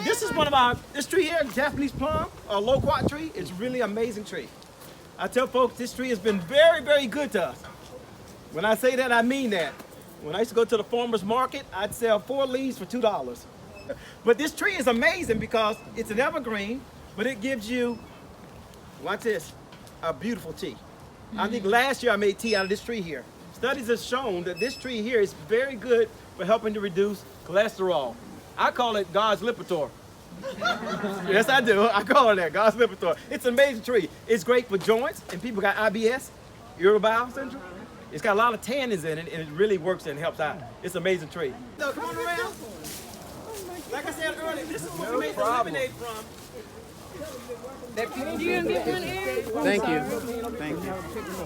This is this tree here, Japanese plum, a loquat tree. It's really amazing tree. I tell folks this tree has been very, very good to us. When I say that, I mean that. When I used to go to the farmer's market, I'd sell 4 leaves for $2. But this tree is amazing because it's an evergreen, but it gives you, watch this, a beautiful tea. I think last year I made tea out of this tree here. Studies have shown that this tree here is very good for helping to reduce cholesterol. I call it God's Lipitor. Yes, I do. I call it that, God's Lipitor. It's an amazing tree. It's great for joints, and people got IBS, irritable bowel syndrome. It's got a lot of tannins in it, and it really works and helps out. It's an amazing tree. So come on around. Like I said earlier, this is where we made the lemonade from. You gonna get one, Aaron? Thank you. Thank you.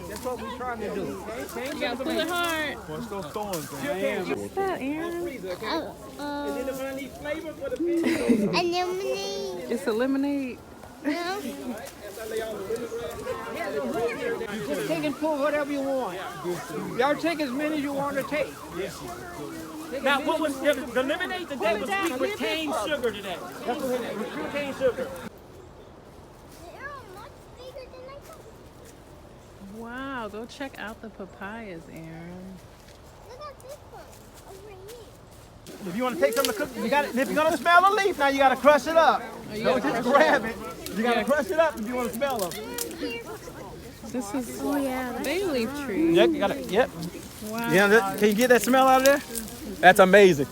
That's what we're trying to do. You gotta pull it hard. What's those thorns? What's that, Aaron? Is it a funny flavor for the fish? A lemonade. It's a lemonade. No. You just take and pull whatever you want. Y'all take as many as you want to take. Now, what was the lemonade today was sweet with cane sugar today. That's what it is, with cane sugar. Wow, go check out the papayas, Aaron. Look at this one. Over here. If you want to take some of the cookies, you got it. If you're gonna smell a leaf, now you gotta crush it up. Don't just grab it. You gotta crush it up if you want to smell them. This is a bay leaf tree. Yep, you got it. Yep. Wow. Yeah, can you get that smell out of there? That's amazing.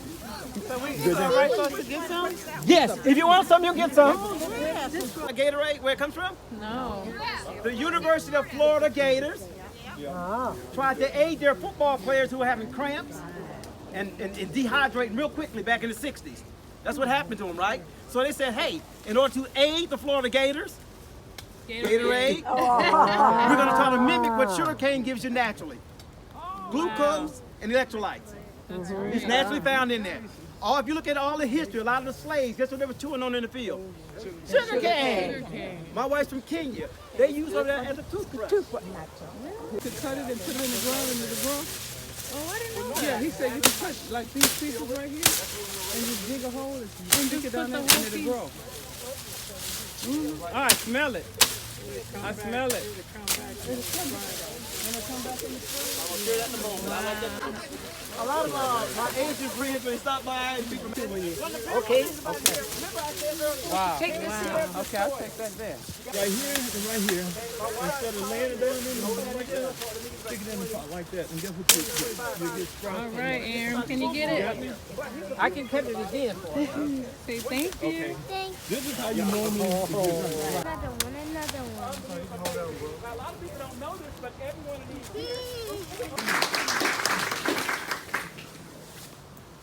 Right, supposed to get some? Yes, if you want some, you'll get some. Gatorade, where it comes from? No. The University of Florida Gators tried to aid their football players who were having cramps and dehydrating real quickly back in the 60s. That's what happened to them, right? So they said, hey, in order to aid the Florida Gators, Gatorade, we're going to try to mimic what sugarcane gives you naturally. Glucose and electrolytes. It's naturally found in there. If you look at all the history, a lot of the slaves, guess what they were chewing on in the field? Sugar cane. My wife's from Kenya. They use it as a toothbrush. To cut it and put it in the ground into the ground. Oh, I didn't know. Yeah, he said you can cut like these pieces right here and just dig a hole and stick it down there and it'll grow. All right, smell it. I smell it. A lot of my Asian friends, when they stop by, and people Okay. Remember I said earlier, Wow. Take this here. Okay, I'll take that there. Right here and right here. Instead of laying it down in the hole like that, stick it in the pot like that, and guess what you get sprouts. All right, Aaron, can you get it? I can cut it again for you. Say thank you. This is how you normally Another one, another one. a lot of people don't know this, but every one of these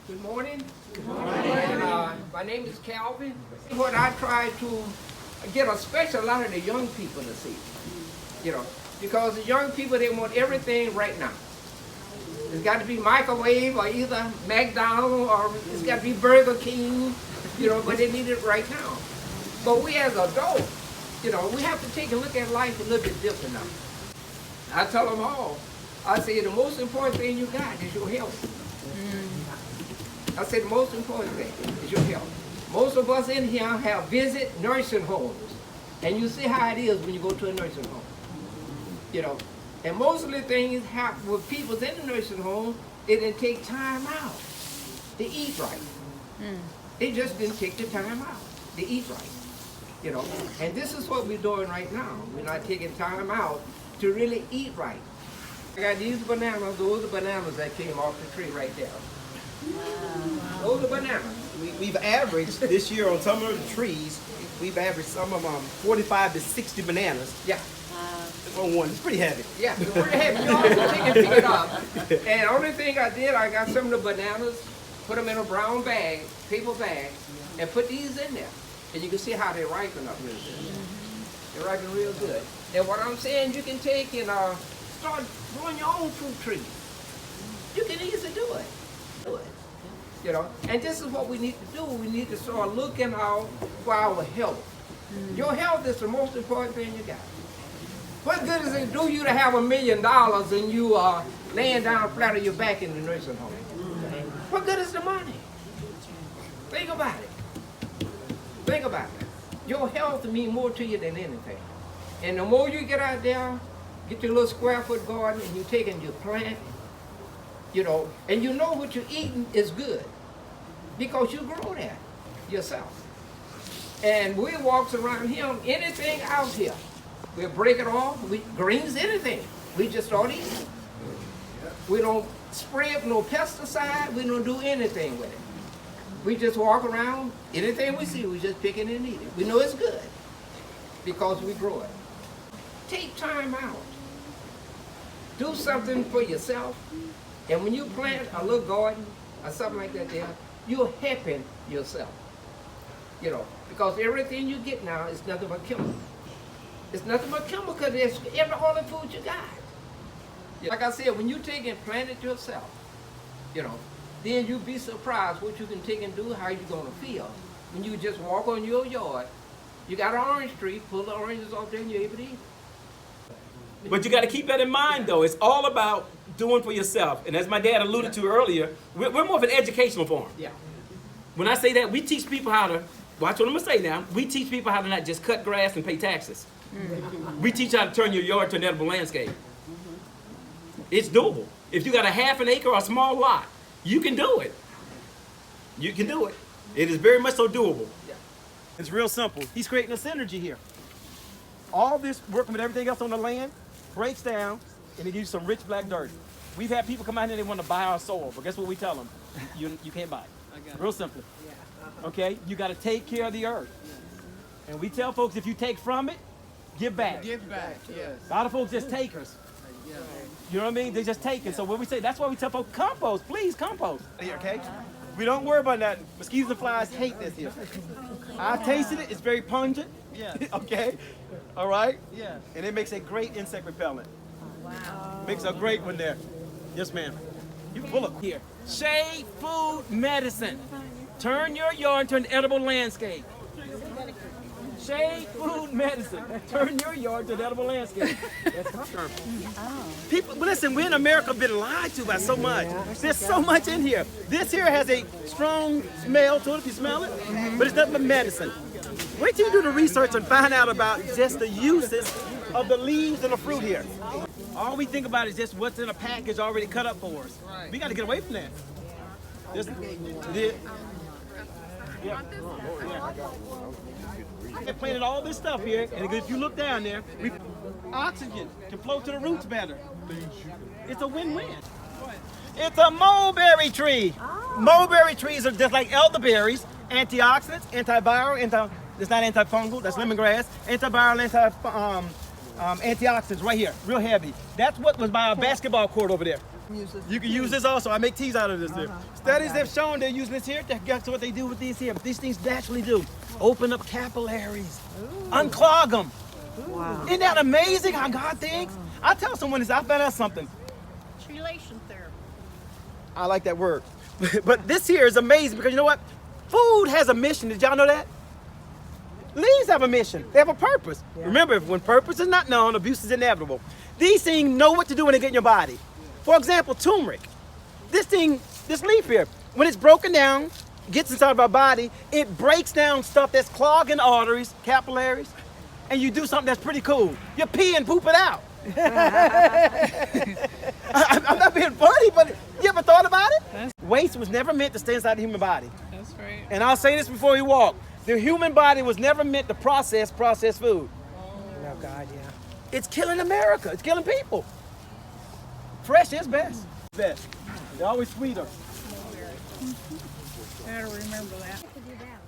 Good morning. Good morning. My name is Calvin. What I try to get especially a lot of the young people to see, because the young people, they want everything right now. It's got to be microwave or either McDonald's or it's got to be Burger King, but they need it right now. But we as adults, we have to take a look at life a little bit different now. I tell them all, I say the most important thing you got is your health. I say the most important thing is your health. Most of us in here have visit nursing homes. And you see how it is when you go to a nursing home. And most of the things happen with people in the nursing home, it didn't take time out to eat right. They just didn't take the time out to eat right. And this is what we're doing right now. We're not taking time out to really eat right. I got these bananas. Those are bananas that came off the tree right there. Those are bananas. We've averaged this year on some of the trees, we've averaged some of them 45 to 60 bananas. Yeah. On one. It's pretty heavy. Yeah, it's pretty heavy. You also take and pick it up. And the only thing I did, I got some of the bananas, put them in a brown bag, paper bag, and put these in there. And you can see how they ripen up real good. They ripen real good. And what I'm saying, you can take and start growing your own fruit trees. You can easily do it. And this is what we need to do. We need to start looking out for our health. Your health is the most important thing you got. What good does it do you to have $1 million and you are laying down flat on your back in the nursing home? What good is the money? Think about it. Think about it. Your health means more to you than anything. And the more you get out there, get your little square foot garden and you take and you plant, you know, and you know what you're eating is good because you grow that yourself. And we walks around here, anything out here, we break it off, we greens, anything. We just start eating. We don't spray it with no pesticide, we don't do anything with it. We just walk around, anything we see, we just pick it and eat it. We know it's good because we grow it. Take time out. Do something for yourself. And when you plant a little garden or something like that there, you're helping yourself. You know, because everything you get now is nothing but chemical. It's nothing but chemical because it's all the food you got. Like I said, when you take and plant it yourself, you know, then you'll be surprised what you can take and do, how you're going to feel. When you just walk on your yard, you got an orange tree, pull the oranges off there and you're able to eat. But you got to keep that in mind, though. It's all about doing for yourself. And as my dad alluded to earlier, we're more of an educational farm. Yeah. When I say that, we teach people how to, watch what I'm going to say now, we teach people how to not just cut grass and pay taxes. We teach how to turn your yard to an edible landscape. It's doable. If you got a half an acre or a small lot, you can do it. You can do it. It is very much so doable. Yeah. It's real simple. He's creating a synergy here. All this working with everything else on the land breaks down and it gives you some rich black dirt. We've had people come out here and they want to buy our soil, but guess what we tell them? You can't buy it. Real simply. Okay? You got to take care of the earth. And we tell folks if you take from it, give back. Give back, yes. A lot of folks just takers. You know what I mean? They just take it. So when we say, that's why we tell folks, compost, please compost. Okay? We don't worry about that. Mosquitoes and flies hate this here. I tasted it. It's very pungent. Yes. Okay? All right? Yes. And it makes a great insect repellent. Wow. Makes a great one there. Yes, ma'am. You pull up here. Shade, food, medicine. Turn your yard into an edible landscape. Shade, food, medicine. Turn your yard to an edible landscape. That's my term. People, listen, we in America have been lied to by so much. There's so much in here. This here has a strong smell to it if you smell it, but it's nothing but medicine. Wait till you do the research and find out about just the uses of the leaves and the fruit here. All we think about is just what's in a package already cut up for us. We got to get away from that. They planted all this stuff here, and if you look down there, oxygen can flow to the roots better. It's a win-win. It's a mulberry tree. Mulberry trees are just like elderberries, antioxidants, antiviral, it's not antifungal, that's lemongrass, antiviral, antioxidants right here, real heavy. That's what was by our basketball court over there. You can use this also. I make teas out of this here. Studies have shown they're using this here. Guess what they do with these here? These things naturally do. Open up capillaries, unclog them. Wow. Isn't that amazing how God thinks? I tell someone this, I found out something. Relation therapy. I like that word. But this here is amazing because you know what? Food has a mission. Did y'all know that? Leaves have a mission. They have a purpose. Yeah. Remember, when purpose is not known, abuse is inevitable. These things know what to do when they get in your body. For example, turmeric. This leaf here, when it's broken down, gets inside of our body, it breaks down stuff that's clogging arteries, capillaries, and you do something that's pretty cool. You pee and poop it out. I'm not being funny, but you ever thought about it? Waste was never meant to stay inside the human body. That's right. And I'll say this before we walk. The human body was never meant to process food. Oh, God, yeah. It's killing America. It's killing people. Fresh is best. Best. They're always sweeter. Gotta remember that. To do that.